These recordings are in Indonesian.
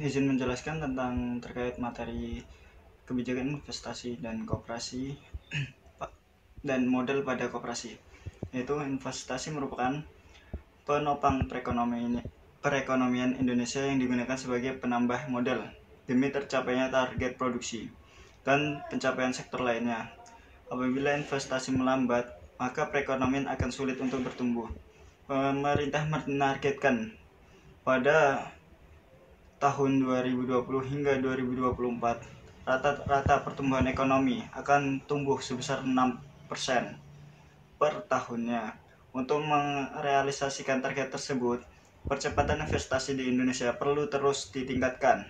izin menjelaskan tentang terkait materi kebijakan investasi dan koperasi dan model pada koperasi. Yaitu investasi merupakan penopang perekonomian Indonesia yang digunakan sebagai penambah modal demi tercapainya target produksi dan pencapaian sektor lainnya. Apabila investasi melambat, maka perekonomian akan sulit untuk bertumbuh. Pemerintah menargetkan pada tahun 2020 hingga 2024, rata-rata pertumbuhan ekonomi akan tumbuh sebesar 6% per tahunnya. Untuk merealisasikan target tersebut, percepatan investasi di Indonesia perlu terus ditingkatkan.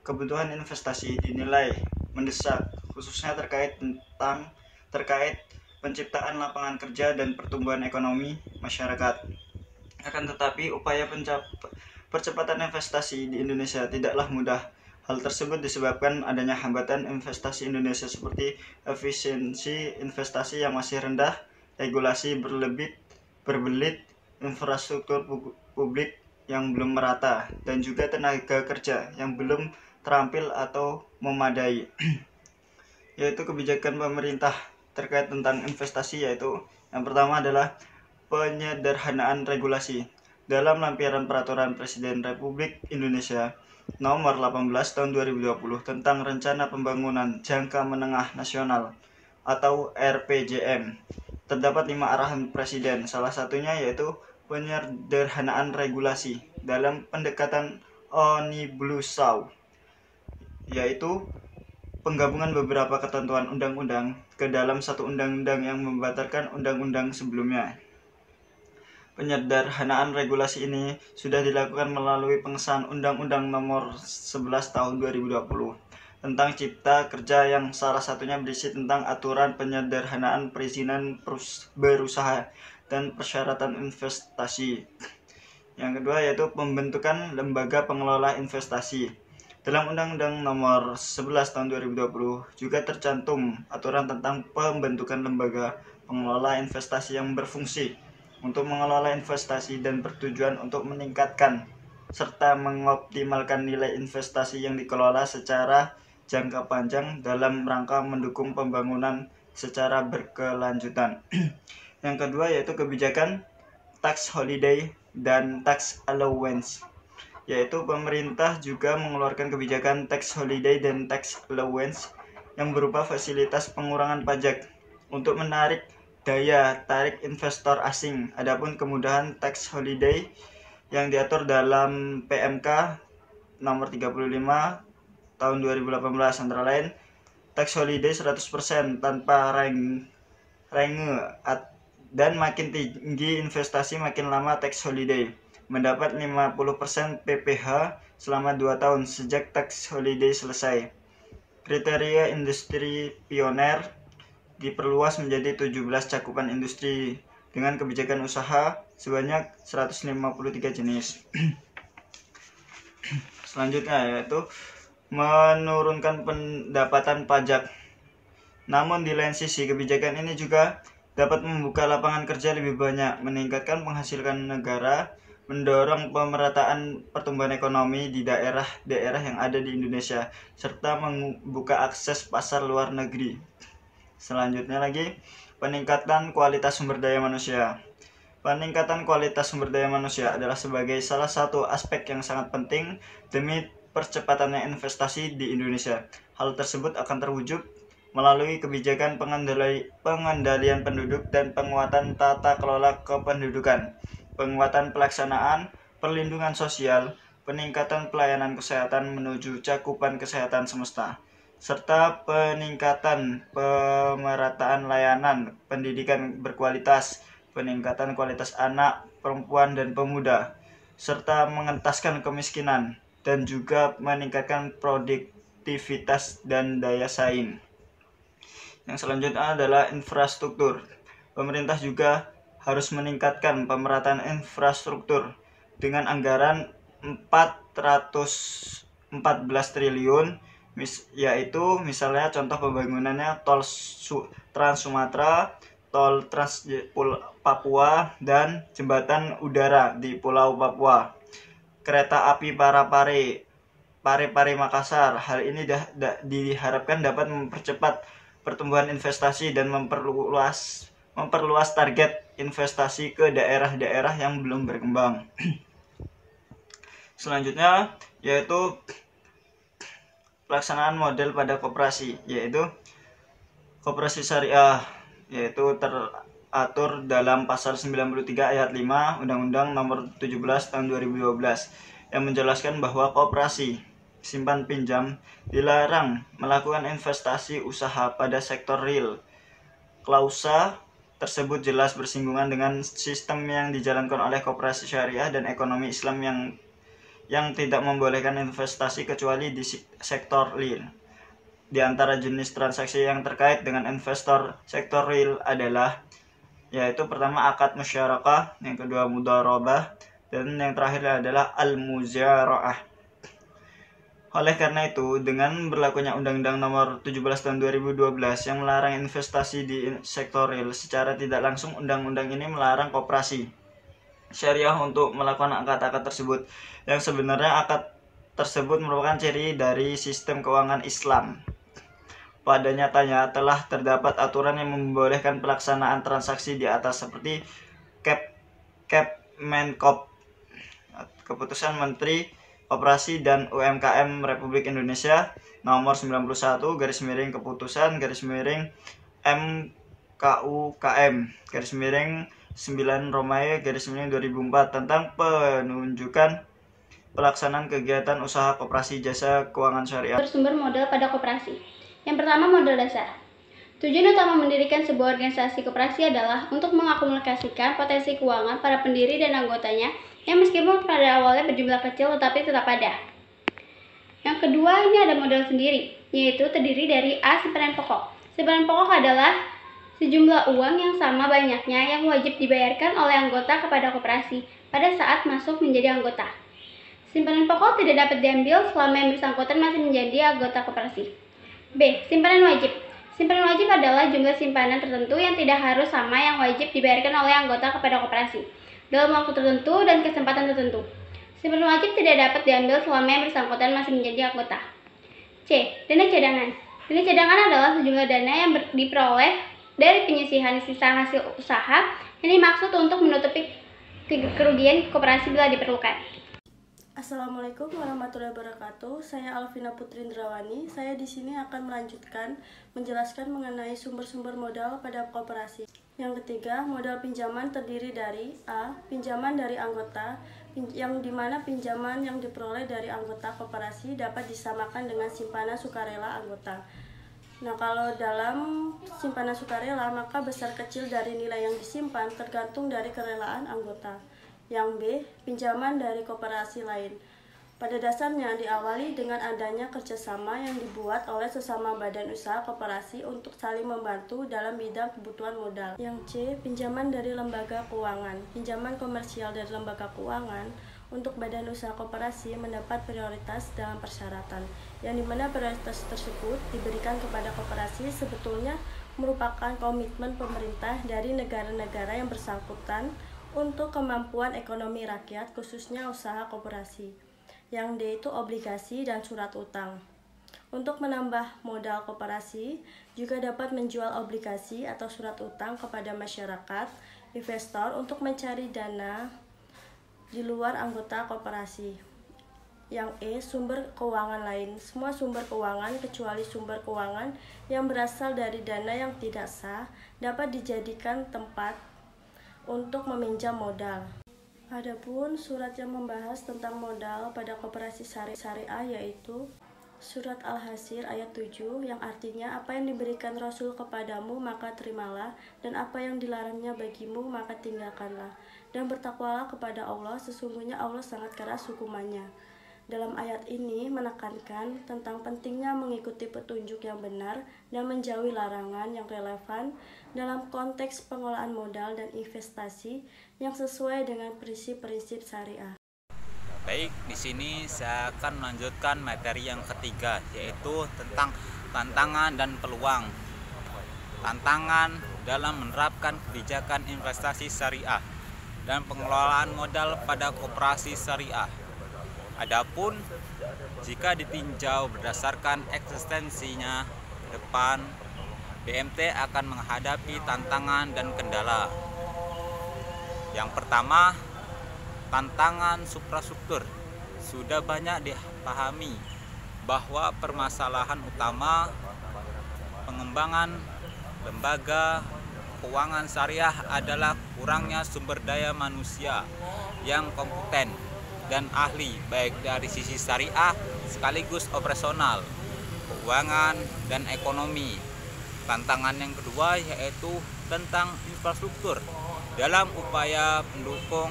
Kebutuhan investasi dinilai mendesak, khususnya terkait penciptaan lapangan kerja dan pertumbuhan ekonomi masyarakat. Akan tetapi, upaya percepatan investasi di Indonesia tidaklah mudah. Hal tersebut disebabkan adanya hambatan investasi Indonesia seperti efisiensi investasi yang masih rendah, regulasi berbelit, infrastruktur publik yang belum merata, dan juga tenaga kerja yang belum terampil atau memadai. Yaitu kebijakan pemerintah terkait tentang investasi, yaitu yang pertama adalah penyederhanaan regulasi. Dalam lampiran peraturan Presiden Republik Indonesia nomor 18 tahun 2020 tentang Rencana Pembangunan Jangka Menengah Nasional atau RPJM, terdapat 5 arahan Presiden. Salah satunya yaitu penyederhanaan regulasi dalam pendekatan Omnibus Law, yaitu penggabungan beberapa ketentuan undang-undang ke dalam satu undang-undang yang membatalkan undang-undang sebelumnya. Penyederhanaan regulasi ini sudah dilakukan melalui pengesahan Undang-Undang Nomor 11 Tahun 2020 tentang Cipta Kerja, yang salah satunya berisi tentang aturan penyederhanaan perizinan berusaha dan persyaratan investasi. Yang kedua yaitu pembentukan lembaga pengelola investasi. Dalam Undang-Undang Nomor 11 Tahun 2020 juga tercantum aturan tentang pembentukan lembaga pengelola investasi yang berfungsi untuk mengelola investasi dan bertujuan untuk meningkatkan serta mengoptimalkan nilai investasi yang dikelola secara jangka panjang dalam rangka mendukung pembangunan secara berkelanjutan. Yang kedua yaitu kebijakan tax holiday dan tax allowance, yaitu pemerintah juga mengeluarkan kebijakan tax holiday dan tax allowance yang berupa fasilitas pengurangan pajak untuk menarik daya tarik investor asing. Adapun kemudahan tax holiday yang diatur dalam PMK nomor 35 tahun 2018 antara lain tax holiday 100% tanpa renge, dan makin tinggi investasi makin lama tax holiday, mendapat 50% PPh selama 2 tahun sejak tax holiday selesai. Kriteria industri pioner diperluas menjadi 17 cakupan industri dengan kebijakan usaha sebanyak 153 jenis. Selanjutnya yaitu menurunkan pendapatan pajak. Namun di lain sisi, kebijakan ini juga dapat membuka lapangan kerja lebih banyak, meningkatkan penghasilan negara, mendorong pemerataan pertumbuhan ekonomi di daerah-daerah yang ada di Indonesia, serta membuka akses pasar luar negeri. Selanjutnya lagi, peningkatan kualitas sumber daya manusia. Peningkatan kualitas sumber daya manusia adalah sebagai salah satu aspek yang sangat penting demi percepatannya investasi di Indonesia. Hal tersebut akan terwujud melalui kebijakan pengendalian penduduk dan penguatan tata kelola kependudukan, penguatan pelaksanaan perlindungan sosial, peningkatan pelayanan kesehatan menuju cakupan kesehatan semesta, serta peningkatan pemerataan layanan pendidikan berkualitas, peningkatan kualitas anak, perempuan, dan pemuda, serta mengentaskan kemiskinan, dan juga meningkatkan produktivitas dan daya saing. Yang selanjutnya adalah infrastruktur. Pemerintah juga harus meningkatkan pemerataan infrastruktur dengan anggaran 414 triliun, yaitu misalnya contoh pembangunannya tol Trans Sumatera, tol Trans Papua, dan jembatan udara di Pulau Papua, kereta api Parapare, Parepare Makassar. Hal ini diharapkan dapat mempercepat pertumbuhan investasi dan memperluas target investasi ke daerah-daerah yang belum berkembang. Selanjutnya yaitu pelaksanaan model pada koperasi, yaitu koperasi syariah, yaitu teratur dalam pasal 93 ayat 5 Undang-Undang Nomor 17 Tahun 2012 yang menjelaskan bahwa koperasi simpan pinjam dilarang melakukan investasi usaha pada sektor real. Klausa tersebut jelas bersinggungan dengan sistem yang dijalankan oleh koperasi syariah dan ekonomi Islam yang tidak membolehkan investasi kecuali di sektor real. Di antara jenis transaksi yang terkait dengan investor sektor real adalah yaitu pertama akad musyarakah, yang kedua mudharabah, dan yang terakhir adalah al-muzara'ah. Oleh karena itu, dengan berlakunya Undang-Undang Nomor 17 Tahun 2012 yang melarang investasi di sektor real, secara tidak langsung undang-undang ini melarang koperasi syariah untuk melakukan akad-akad tersebut, yang sebenarnya akad tersebut merupakan ciri dari sistem keuangan Islam. Pada nyatanya telah terdapat aturan yang membolehkan pelaksanaan transaksi di atas seperti Kemenkop, Keputusan Menteri Koperasi dan UMKM Republik Indonesia nomor 91 /Keputusan MKUKM /9 Romawi /2004 tentang penunjukan pelaksanaan kegiatan usaha koperasi jasa keuangan syariah. Bersumber modal pada koperasi. Yang pertama, modal dasar. Tujuan utama mendirikan sebuah organisasi koperasi adalah untuk mengakumulasikan potensi keuangan para pendiri dan anggotanya yang meskipun pada awalnya berjumlah kecil tetapi tetap ada. Yang kedua, ini ada modal sendiri, yaitu terdiri dari A. Simpanan pokok. Simpanan pokok adalah sejumlah uang yang sama banyaknya yang wajib dibayarkan oleh anggota kepada koperasi pada saat masuk menjadi anggota. Simpanan pokok tidak dapat diambil selama yang bersangkutan masih menjadi anggota koperasi. B. Simpanan wajib. Simpanan wajib adalah jumlah simpanan tertentu yang tidak harus sama yang wajib dibayarkan oleh anggota kepada koperasi dalam waktu tertentu dan kesempatan tertentu. Simpanan wajib tidak dapat diambil selama yang bersangkutan masih menjadi anggota. C. Dana cadangan. Dana cadangan adalah sejumlah dana yang diperoleh dari penyisihan sisa hasil usaha yang dimaksud untuk menutupi kerugian koperasi bila diperlukan. Assalamualaikum warahmatullahi wabarakatuh. Saya Alvina Putri Indrawani. Saya di sini akan menjelaskan mengenai sumber-sumber modal pada koperasi. Yang ketiga, modal pinjaman terdiri dari A. Pinjaman dari anggota, yang dimana pinjaman yang diperoleh dari anggota koperasi dapat disamakan dengan simpanan sukarela anggota. Nah, kalau dalam simpanan sukarela, maka besar kecil dari nilai yang disimpan tergantung dari kerelaan anggota. Yang B, pinjaman dari koperasi lain. Pada dasarnya diawali dengan adanya kerjasama yang dibuat oleh sesama badan usaha koperasi untuk saling membantu dalam bidang kebutuhan modal. Yang C, pinjaman dari lembaga keuangan. Pinjaman komersial dari lembaga keuangan untuk badan usaha koperasi mendapat prioritas dalam persyaratan, yang dimana prioritas tersebut diberikan kepada koperasi sebetulnya merupakan komitmen pemerintah dari negara-negara yang bersangkutan untuk kemampuan ekonomi rakyat, khususnya usaha koperasi. Yang D itu obligasi dan surat utang. Untuk menambah modal koperasi, juga dapat menjual obligasi atau surat utang kepada masyarakat, investor untuk mencari dana di luar anggota koperasi. Yang E, sumber keuangan lain. Semua sumber keuangan kecuali sumber keuangan yang berasal dari dana yang tidak sah dapat dijadikan tempat untuk meminjam modal. Adapun surat yang membahas tentang modal pada koperasi syariah yaitu Surat Al-Hasir ayat 7 yang artinya apa yang diberikan Rasul kepadamu maka terimalah, dan apa yang dilarangnya bagimu maka tinggalkanlah, dan bertakwalah kepada Allah, sesungguhnya Allah sangat keras hukumannya. Dalam ayat ini menekankan tentang pentingnya mengikuti petunjuk yang benar dan menjauhi larangan yang relevan dalam konteks pengelolaan modal dan investasi yang sesuai dengan prinsip-prinsip syariah. Baik, di sini saya akan melanjutkan materi yang ketiga, yaitu tentang tantangan dan peluang. Tantangan dalam menerapkan kebijakan investasi syariah dan pengelolaan modal pada koperasi syariah. Adapun jika ditinjau berdasarkan eksistensinya ke depan, BMT akan menghadapi tantangan dan kendala. Yang pertama, tantangan suprastruktur. Sudah banyak dipahami bahwa permasalahan utama pengembangan lembaga keuangan syariah adalah kurangnya sumber daya manusia yang kompeten dan ahli, baik dari sisi syariah sekaligus operasional, keuangan, dan ekonomi. Tantangan yang kedua yaitu tentang infrastruktur. Dalam upaya mendukung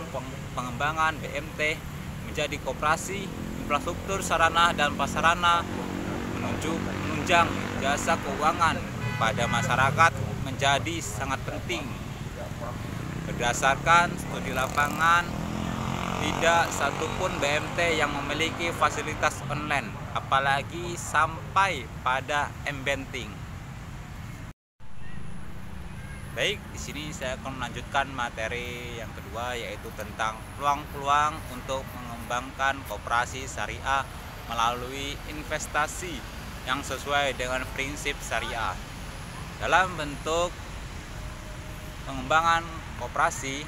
pengembangan BMT menjadi koperasi, infrastruktur sarana dan prasarana menunjang jasa keuangan pada masyarakat menjadi sangat penting. Berdasarkan studi lapangan, tidak satupun BMT yang memiliki fasilitas online, apalagi sampai pada m-banking. Baik, di sini saya akan melanjutkan materi yang kedua, yaitu tentang peluang-peluang untuk mengembangkan koperasi syariah melalui investasi yang sesuai dengan prinsip syariah. Dalam bentuk pengembangan koperasi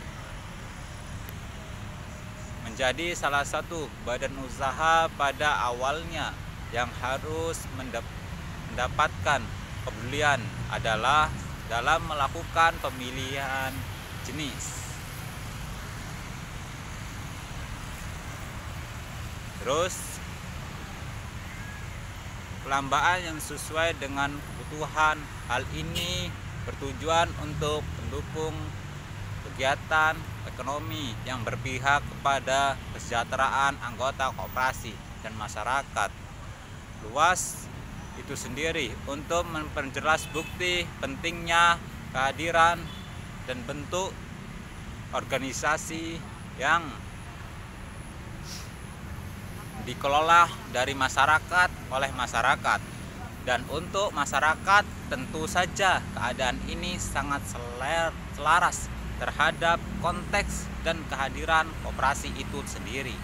menjadi salah satu badan usaha pada awalnya yang harus mendapatkan kepedulian adalah dalam melakukan pemilihan jenis. Terus pelambaan yang sesuai dengan kebutuhan. Hal ini bertujuan untuk mendukung kegiatan ekonomi yang berpihak kepada kesejahteraan anggota koperasi dan masyarakat luas itu sendiri, untuk memperjelas bukti pentingnya kehadiran dan bentuk organisasi yang dikelola dari masyarakat oleh masyarakat. Dan untuk masyarakat tentu saja keadaan ini sangat selaras terhadap konteks dan kehadiran koperasi itu sendiri.